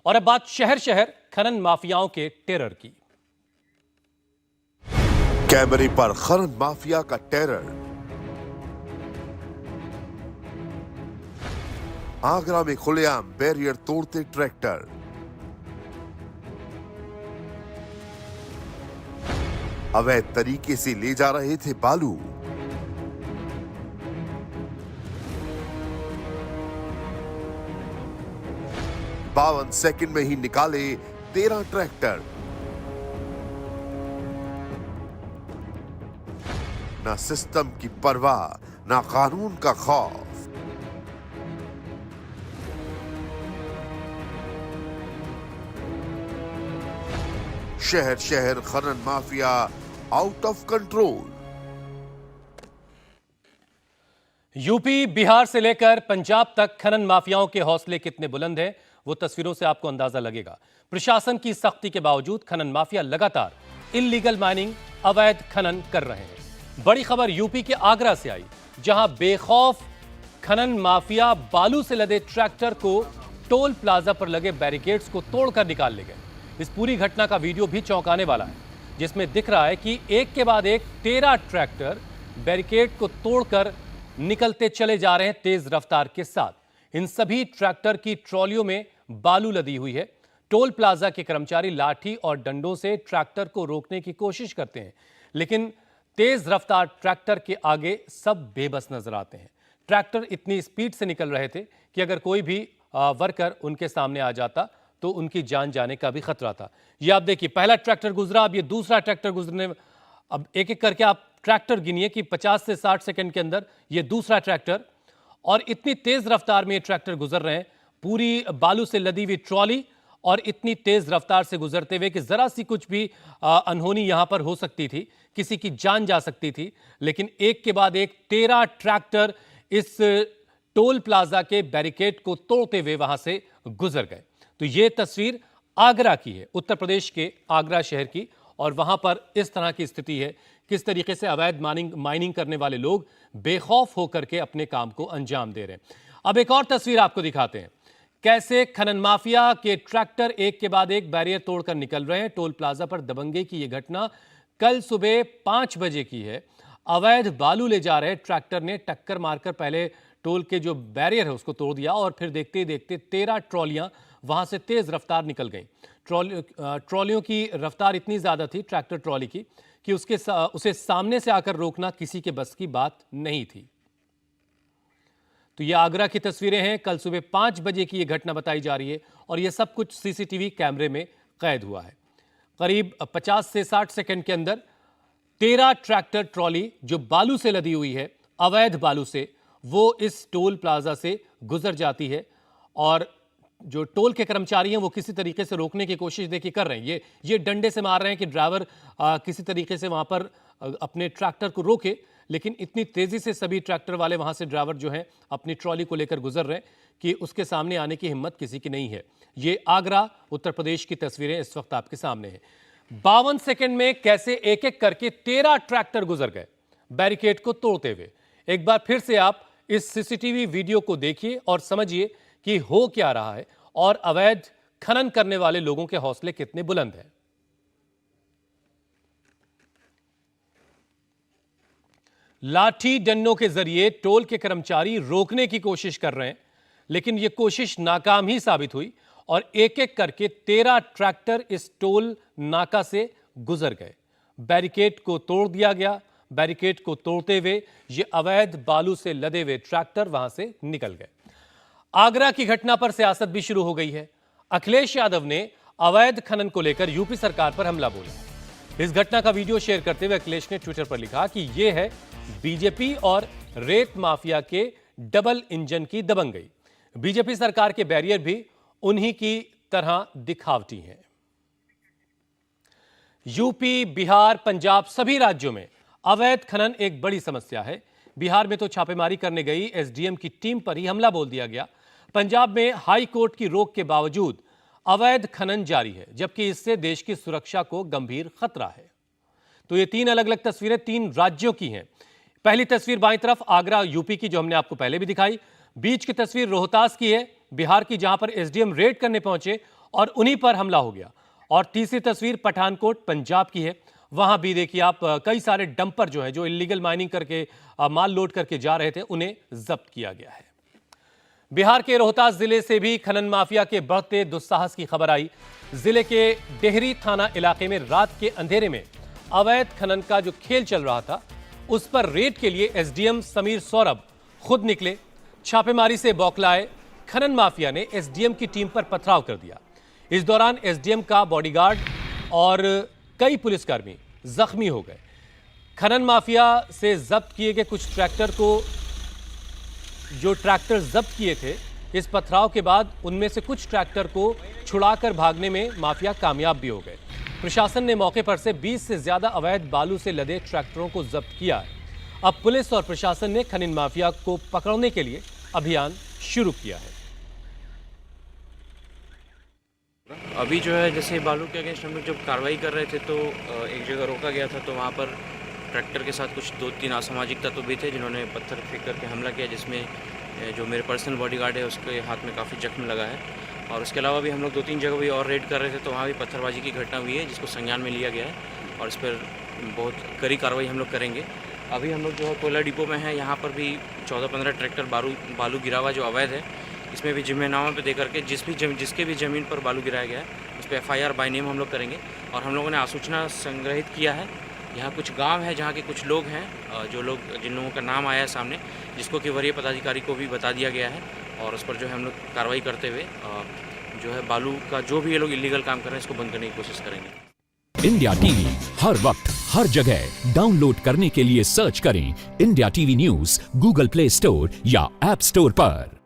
और अब बात शहर शहर खनन माफियाओं के टेरर की। कैमरे पर खनन माफिया का टेरर। आगरा में खुलेआम बैरियर तोड़ते ट्रैक्टर। अवैध तरीके से ले जा रहे थे बालू। 52 सेकंड में ही निकाले 13 ट्रैक्टर। ना सिस्टम की परवाह, ना कानून का खौफ। शहर शहर खनन mafia out of control. UP, Bihar से लेकर पंजाब तक खनन माफियाओं के हौसले कितने बुलंद हैं, वो तस्वीरों से आपको अंदाजा लगेगा। प्रशासन की सख्ती के बावजूद खनन माफिया लगातार इल्लीगल माइनिंग, अवैध खनन कर रहे हैं। बड़ी खबर यूपी के आगरा से आई, जहां बेखौफ खनन माफिया बालू से लदे ट्रैक्टर को टोल प्लाजा पर लगे बैरिकेड्स को तोड़कर निकाल ले गए। इस पूरी घटना का वीडियो भी चौंकाने वाला है, जिसमें दिख रहा है कि एक के बाद एक 13 ट्रैक्टर बैरिकेड को तोड़कर निकलते चले जा रहे हैं तेज रफ्तार के साथ। इन सभी ट्रैक्टर की ट्रॉलियों में बालू लदी हुई है। टोल प्लाजा के कर्मचारी लाठी और डंडों से ट्रैक्टर को रोकने की कोशिश करते हैं, लेकिन तेज रफ्तार ट्रैक्टर के आगे सब बेबस नजर आते हैं। ट्रैक्टर इतनी स्पीड से निकल रहे थे कि अगर कोई भी वर्कर उनके सामने आ जाता तो उनकी जान जाने का भी खतरा था। ये आप देखिए, पहला ट्रैक्टर गुजरा, अब ये दूसरा ट्रैक्टर गुजरने। अब एक एक करके आप ट्रैक्टर गिनिए कि 50 से 60 सेकंड के अंदर ये दूसरा ट्रैक्टर, और इतनी तेज रफ्तार में ये ट्रैक्टर गुजर रहे हैं, पूरी बालू से लदी हुई ट्रॉली, और इतनी तेज रफ्तार से गुजरते हुए कि जरा सी कुछ भी अनहोनी यहां पर हो सकती थी, किसी की जान जा सकती थी। लेकिन एक के बाद एक 13 ट्रैक्टर इस टोल प्लाजा के बैरिकेड को तोड़ते हुए वहां से गुजर गए। तो ये तस्वीर आगरा की है, उत्तर प्रदेश के आगरा शहर की, और वहां पर इस तरह की स्थिति है। किस तरीके से अवैध माइनिंग करने वाले लोग बेखौफ होकर के अपने काम को अंजाम दे रहे हैं। अब एक और तस्वीर आपको दिखाते हैं, कैसे खनन माफिया के ट्रैक्टर एक के बाद एक बैरियर तोड़कर निकल रहे हैं। टोल प्लाजा पर दबंगे की यह घटना कल सुबह 5 बजे की है। अवैध बालू ले जा रहे ट्रैक्टर ने टक्कर मारकर पहले टोल के जो बैरियर है उसको तोड़ दिया, और फिर देखते ही देखते 13 ट्रॉलियां वहां से तेज रफ्तार निकल गई। ट्रॉलियों की रफ्तार इतनी ज्यादा थी, ट्रैक्टर ट्रॉली की, कि उसे सामने से आकर रोकना किसी के बस की बात नहीं थी। तो ये आगरा की तस्वीरें हैं, कल सुबह 5 बजे की यह घटना बताई जा रही है, और यह सब कुछ सीसीटीवी कैमरे में कैद हुआ है। करीब 50 से 60 सेकंड के अंदर 13 ट्रैक्टर ट्रॉली जो बालू से लदी हुई है, अवैध बालू से, वो इस टोल प्लाजा से गुजर जाती है। और जो टोल के कर्मचारी हैं वो किसी तरीके से रोकने की कोशिश देखिए कर रहे हैं। ये डंडे से मार रहे हैं कि ड्राइवर किसी तरीके से वहां पर अपने ट्रैक्टर को रोके, लेकिन इतनी तेजी से सभी ट्रैक्टर वाले वहां से ड्राइवर जो हैं अपनी ट्रॉली को लेकर गुजर रहे हैं कि उसके सामने आने की हिम्मत किसी की नहीं है। ये आगरा, उत्तर प्रदेश की तस्वीरें इस वक्त आपके सामने हैं। 52 सेकंड में कैसे एक एक करके 13 ट्रैक्टर गुजर गए बैरिकेड को तोड़ते हुए। एक बार फिर से आप इस सीसीटीवी वीडियो को देखिए और समझिए कि हो क्या रहा है, और अवैध खनन करने वाले लोगों के हौसले कितने बुलंद हैं। लाठी डंडों के जरिए टोल के कर्मचारी रोकने की कोशिश कर रहे हैं, लेकिन यह कोशिश नाकाम ही साबित हुई, और एक एक करके 13 ट्रैक्टर इस टोल नाका से गुजर गए। बैरिकेड को तोड़ दिया गया। बैरिकेड को तोड़ते हुए ये अवैध बालू से लदे हुए ट्रैक्टर वहां से निकल गए। आगरा की घटना पर सियासत भी शुरू हो गई है। अखिलेश यादव ने अवैध खनन को लेकर यूपी सरकार पर हमला बोला। इस घटना का वीडियो शेयर करते हुए अखिलेश ने ट्विटर पर लिखा कि यह है बीजेपी और रेत माफिया के डबल इंजन की दबंगई। बीजेपी सरकार के बैरियर भी उन्हीं की तरह दिखावटी हैं। यूपी, बिहार, पंजाब सभी राज्यों में अवैध खनन एक बड़ी समस्या है। बिहार में तो छापेमारी करने गई एसडीएम की टीम पर ही हमला बोल दिया गया। पंजाब में हाई कोर्ट की रोक के बावजूद अवैध खनन जारी है, जबकि इससे देश की सुरक्षा को गंभीर खतरा है। तो ये 3 अलग अलग तस्वीरें 3 राज्यों की हैं। पहली तस्वीर बाईं तरफ आगरा यूपी की, जो हमने आपको पहले भी दिखाई। बीच की तस्वीर रोहतास की है, बिहार की, जहां पर एसडीएम रेड करने पहुंचे और उन्हीं पर हमला हो गया। और तीसरी तस्वीर पठानकोट पंजाब की है। वहां भी देखिए आप, कई सारे डंपर जो है, जो इलीगल माइनिंग करके माल लोड करके जा रहे थे, उन्हें जब्त किया गया है। बिहार के रोहतास जिले से भी खनन माफिया के बढ़ते दुस्साहस की खबर आई। जिले के डेहरी थाना इलाके में रात के अंधेरे में अवैध खनन का जो खेल चल रहा था, उस पर रेड के लिए एसडीएम समीर सौरभ खुद निकले। छापेमारी से बौखलाए खनन माफिया ने एसडीएम की टीम पर पथराव कर दिया। इस दौरान एसडीएम का बॉडीगार्ड और कई पुलिसकर्मी जख्मी हो गए। खनन माफिया से जब्त किए गए कुछ ट्रैक्टर को, जो ट्रैक्टर जब्त किए थे, इस पथराव के बाद उनमें से कुछ ट्रैक्टर को छुड़ाकर भागने में माफिया कामयाब भी हो गए। प्रशासन ने मौके पर से 20 से ज्यादा अवैध बालू से लदे ट्रैक्टरों को जब्त किया है। अब पुलिस और प्रशासन ने खनन माफिया को पकड़ने के लिए अभियान शुरू किया है। अभी जो है, जैसे बालू के अगेंस्ट हम लोग जब कार्रवाई कर रहे थे तो एक जगह रोका गया था, तो वहाँ पर ट्रैक्टर के साथ कुछ 2-3 असामाजिक तत्व भी थे जिन्होंने पत्थर फेंक करके हमला किया, जिसमें जो मेरे पर्सनल बॉडीगार्ड है उसके हाथ में काफ़ी जख्म लगा है। और उसके अलावा भी हम लोग 2-3 जगह भी और रेड कर रहे थे, तो वहाँ भी पत्थरबाजी की घटना हुई है, जिसको संज्ञान में लिया गया है और इस पर बहुत कड़ी कार्रवाई हम लोग करेंगे। अभी हम लोग जो है कोयला डिपो में है, यहाँ पर भी 14-15 ट्रैक्टर बालू गिरा हुआ जो अवैध है, इसमें भी जिम्मेनामा पे दे करके जिसके भी ज़मीन पर बालू गिराया गया है उस पर FIR बाय नेम हम लोग करेंगे। और हम लोगों ने आसूचना संग्रहित किया है। यहाँ कुछ गांव है जहाँ के कुछ लोग हैं, जिन लोगों का नाम आया है सामने, जिसको कि वरीय पदाधिकारी को भी बता दिया गया है और उस पर जो है हम लोग कार्रवाई करते हुए जो है बालू का जो भी ये लोग इलीगल काम कर रहे हैं इसको बंद करने की कोशिश करेंगे। इंडिया टीवी हर वक्त हर जगह डाउनलोड करने के लिए सर्च करें India TV news Google play store या ऐप स्टोर पर।